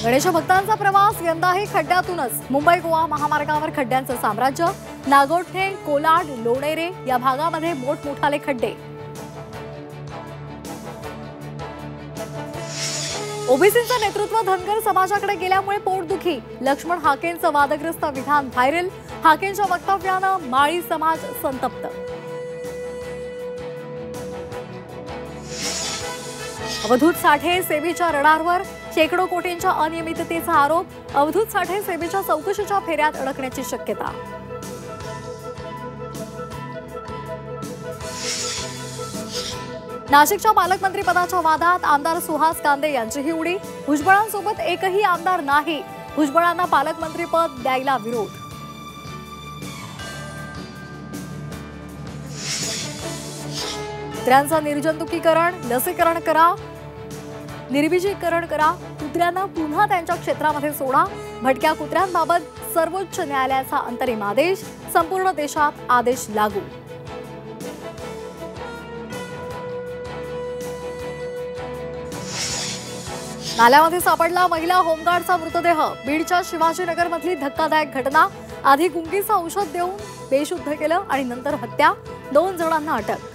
गणेश भक्तांचा प्रवास यंदाही खड्ड्यातूनच। मुंबई गोवा महामार्गावर खड्ड्यांचं साम्राज्य। नागोठणे, कोलाड, लोणेरे या भागामध्ये मोठमोठाले खड्डे। ओबीसींचं नेतृत्व धनगर समाजाकडे गेल्यामुळे पोटदुखी। लक्ष्मण हाकेंचं वादग्रस्त विधान व्हायरल। हाकेंच्या वक्तव्यानं माळी समाज संतप्त। अवधूत साठे सेवेच्या रडारवर। शेकडो कोटींच्या अनियमिततेचा आरोप। अवधूत साठे सेवेच्या चौकशीच्या फेऱ्यात अडकण्याची शक्यता। नाशिकच्या पालकमंत्री पदाच्या वादात आमदार सुहास कांदे यांचीही उडी। भुजबळांसोबत एकही आमदार नाही। भुजबळांना पालकमंत्री पद द्यायला विरोध। कुत्र्यांचं निर्जंतुकीकरण, लसीकरण करा, निर्बीजीकरण करा। कुत्र्यांना पुन्हा त्यांच्या क्षेत्रामध्ये सोडा। भटक्या कुत्र्यांबाबत सर्वोच्च न्यायालयाचा अंतरिम आदेश। संपूर्ण देशात आदेश लागू। नाल्यामध्ये सापडला महिला होमगार्डचा मृतदेह। बीडच्या शिवाजीनगरमधली धक्कादायक घटना। आधी गुंगीचं औषध देऊन बेशुद्ध केलं आणि नंतर हत्या। 2 जणांना अटक।